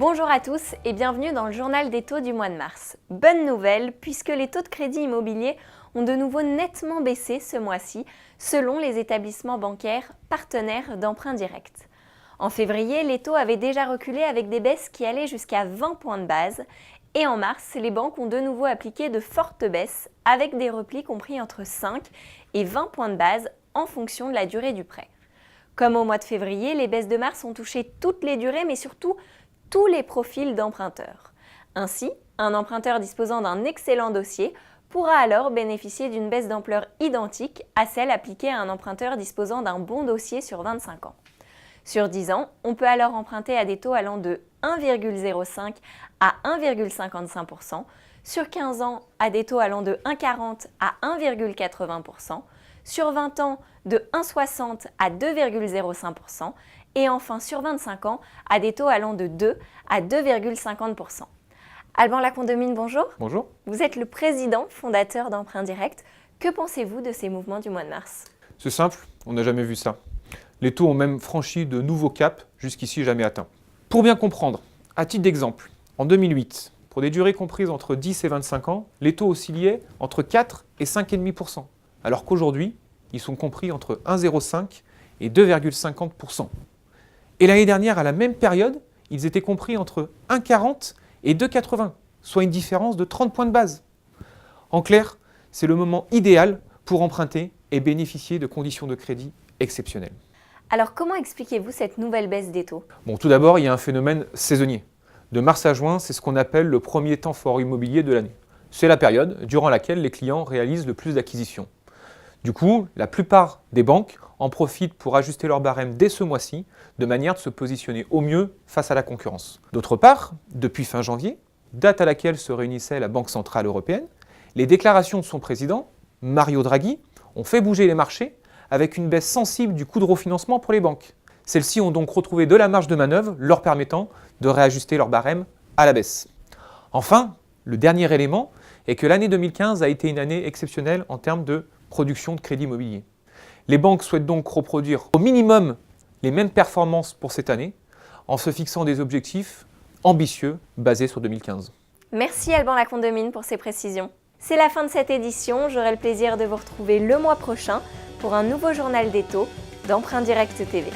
Bonjour à tous et bienvenue dans le journal des taux du mois de mars. Bonne nouvelle puisque les taux de crédit immobilier ont de nouveau nettement baissé ce mois-ci selon les établissements bancaires partenaires d'emprunt direct. En février, les taux avaient déjà reculé avec des baisses qui allaient jusqu'à 20 points de base et en mars, les banques ont de nouveau appliqué de fortes baisses avec des replis compris entre 5 et 20 points de base en fonction de la durée du prêt. Comme au mois de février, les baisses de mars ont touché toutes les durées mais surtout tous les profils d'emprunteurs. Ainsi, un emprunteur disposant d'un excellent dossier pourra alors bénéficier d'une baisse d'ampleur identique à celle appliquée à un emprunteur disposant d'un bon dossier sur 25 ans. Sur 10 ans, on peut alors emprunter à des taux allant de 1,05 à 1,55%, sur 15 ans à des taux allant de 1,40 à 1,80%, sur 20 ans de 1,60 à 2,05%, et enfin sur 25 ans à des taux allant de 2 à 2,50%. Alban Lacondemine, bonjour. Bonjour. Vous êtes le président fondateur d'Emprunt Direct. Que pensez-vous de ces mouvements du mois de mars? C'est simple, on n'a jamais vu ça. Les taux ont même franchi de nouveaux caps, jusqu'ici jamais atteints. Pour bien comprendre, à titre d'exemple, en 2008, pour des durées comprises entre 10 et 25 ans, les taux oscillaient entre 4 et 5,5%, alors qu'aujourd'hui, ils sont compris entre 1,05 et 2,50%. Et l'année dernière, à la même période, ils étaient compris entre 1,40 et 2,80, soit une différence de 30 points de base. En clair, c'est le moment idéal pour emprunter et bénéficier de conditions de crédit exceptionnelles. Alors comment expliquez-vous cette nouvelle baisse des taux? Bon, tout d'abord, il y a un phénomène saisonnier. De mars à juin, c'est ce qu'on appelle le premier temps fort immobilier de l'année. C'est la période durant laquelle les clients réalisent le plus d'acquisitions. Du coup, la plupart des banques en profitent pour ajuster leur barème dès ce mois-ci, de manière de se positionner au mieux face à la concurrence. D'autre part, depuis fin janvier, date à laquelle se réunissait la Banque Centrale Européenne, les déclarations de son président, Mario Draghi, ont fait bouger les marchés avec une baisse sensible du coût de refinancement pour les banques. Celles-ci ont donc retrouvé de la marge de manœuvre leur permettant de réajuster leur barème à la baisse. Enfin, le dernier élément est que l'année 2015 a été une année exceptionnelle en termes de production de crédit immobilier. Les banques souhaitent donc reproduire au minimum les mêmes performances pour cette année en se fixant des objectifs ambitieux basés sur 2015. Merci Alban Lacondemine pour ces précisions. C'est la fin de cette édition, j'aurai le plaisir de vous retrouver le mois prochain pour un nouveau journal des taux d'Emprunt Direct TV.